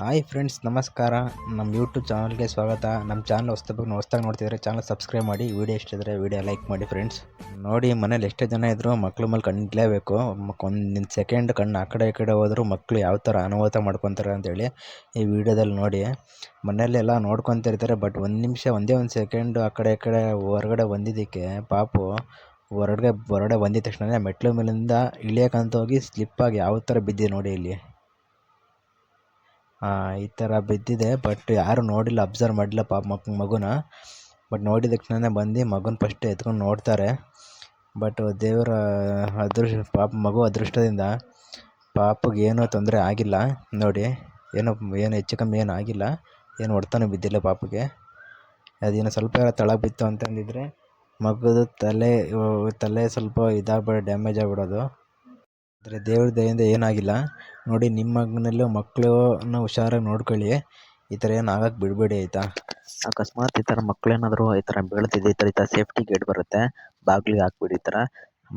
Hi friends, ನಮಸ್ಕಾರ. ನಮ್ಮ YouTube ಚಾನಲ್ಗೆ ಸ್ವಾಗತ. ನಮ್ಮ ಚಾನಲ್ ಹೊಸ್ದಾಗಿ ನೋಡ್ತಿದ್ರೆ ಚಾನಲ್ ಸಬ್ಸ್ಕ್ರೈಬ್ ಮಾಡಿ. ವಿಡಿಯೋ ಇಷ್ಟ ಇದ್ದರೆ ವಿಡಿಯೋ ಲೈಕ್ ಮಾಡಿ ಫ್ರೆಂಡ್ಸ್. ನೋಡಿ, ಮನೇಲಿ ಎಷ್ಟೇ ಜನ ಇದ್ದರೂ ಮಕ್ಳ ಮೇಲೆ ಕಣ್ಣಿಡಲೇಬೇಕು. ಒಂದು ಸೆಕೆಂಡ್ ಕಣ್ಣು ಆ ಕಡೆ ಈ ಕಡೆ ಹೋದರೂ ಮಕ್ಕಳು ಯಾವ ಥರ ಅನಾಹುತ ಮಾಡ್ಕೊತಾರೆ ಅಂತೇಳಿ ಈ ವಿಡಿಯೋದಲ್ಲಿ ನೋಡಿ. ಮನೆಯಲ್ಲೆಲ್ಲ ನೋಡ್ಕೊತಿರ್ತಾರೆ, ಬಟ್ ಒಂದೇ ಒಂದು ಸೆಕೆಂಡು ಆ ಕಡೆ ಈ ಕಡೆ ಹೊರಗಡೆ ಬಂದಿದ್ದಕ್ಕೆ ಪಾಪು ಹೊರಗಡೆ ಬಂದಿದ ತಕ್ಷಣ ಮೆಟ್ಲು ಮೇಲಿಂದ ಇಳಿಯೋಕ್ಕಂತ ಹೋಗಿ ಸ್ಲಿಪ್ಪಾಗಿ ಯಾವ ಥರ ಬಿದ್ದಿದೆ ನೋಡಿ ಇಲ್ಲಿ. ಈ ಥರ ಬಿದ್ದಿದೆ, ಬಟ್ ಯಾರೂ ನೋಡಿಲ್ಲ, ಅಬ್ಸರ್ವ್ ಮಾಡಿಲ್ಲ ಮಗುನ. ಬಟ್ ನೋಡಿದ ತಕ್ಷಣ ಬಂದು ಮಗುನ ಫಸ್ಟ್ ಎತ್ಕೊಂಡು ನೋಡ್ತಾರೆ. ಬಟ್ ದೇವರ ಮಗು ಅದೃಷ್ಟದಿಂದ ಪಾಪಗೆ ಏನೂ ತೊಂದರೆ ಆಗಿಲ್ಲ. ನೋಡಿ, ಏನು ಹೆಚ್ಚು ಕಮ್ಮಿ ಏನು ಆಗಿಲ್ಲ, ಏನು ಹೊಡ್ತಾನೂ ಬಿದ್ದಿಲ್ಲ ಪಾಪಗೆ. ಅದೇನೋ ಸ್ವಲ್ಪ ತಳಗೆ ಬಿತ್ತು ಅಂತಂದಿದ್ರೆ ಮಗುದು ತಲೆ ಸ್ವಲ್ಪ ಡ್ಯಾಮೇಜ್ ಆಗಿಬಿಡೋದು. ಆದರೆ ದೇವ್ರ ದಯೆಯಿಂದ ಏನಾಗಿಲ್ಲ. ನೋಡಿ, ನಿಮ್ಮ ಮಗನಲ್ಲೂ ಮಕ್ಕಳನ್ನ ಹುಷಾರಾಗಿ ನೋಡ್ಕೊಳ್ಳಿ. ಈ ಥರ ಏನು ಆಗಕ್ಕೆ ಬಿಡಬೇಡಿ, ಆಯಿತಾ? ಅಕಸ್ಮಾತ್ ಈ ಥರ ಮಕ್ಕಳೇನಾದರೂ ಈ ಥರ ಬೀಳ್ತಿದೆ, ಈ ಥರ ಸೇಫ್ಟಿ ಗೇಟ್ ಬರುತ್ತೆ, ಬಾಗಿಲಿಗೆ ಹಾಕ್ಬಿಡಿ. ಈ ಥರ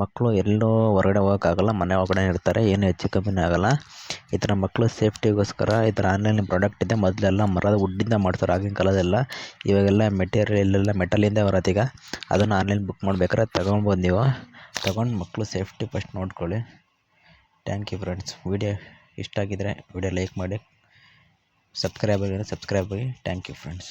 ಮಕ್ಕಳು ಎಲ್ಲೋ ಹೊರಗಡೆ ಹೋಗೋಕ್ಕಾಗಲ್ಲ, ಮನೆ ಒಳಗಡೆ ಇರ್ತಾರೆ, ಏನು ಹೆಚ್ಚು ಕಮ್ಮಿನೇ ಆಗೋಲ್ಲ. ಈ ಥರ ಮಕ್ಕಳು ಸೇಫ್ಟಿಗೋಸ್ಕರ ಈ ಥರ ಆನ್ಲೈನ್ ಪ್ರಾಡಕ್ಟ್ ಇದೆ. ಮೊದಲೆಲ್ಲ ಮರದ ವುಡ್ಡಿಂದ ಮಾಡ್ತಾರೆ ಆಗಿನ ಕಾಲದೆಲ್ಲ. ಇವಾಗೆಲ್ಲ ಮೆಟಲಿಂದ ಬರುತ್ತೆ. ಈಗ ಅದನ್ನು ಆನ್ಲೈನ್ ಬುಕ್ ಮಾಡ್ಬೇಕಾದ್ರೆ ತೊಗೊಬೋದು. ನೀವು ತೊಗೊಂಡು ಮಕ್ಕಳು ಸೇಫ್ಟಿ ಫಸ್ಟ್ ನೋಡ್ಕೊಳ್ಳಿ. Thank you friends. ವಿಡಿಯೋ ಇಷ್ಟ ಆಗಿದ್ರೆ ವಿಡಿಯೋ ಲೈಕ್ ಮಾಡಿ, ಸಬ್ಸ್ಕ್ರೈಬ್ ಆಗಿ. Thank you friends.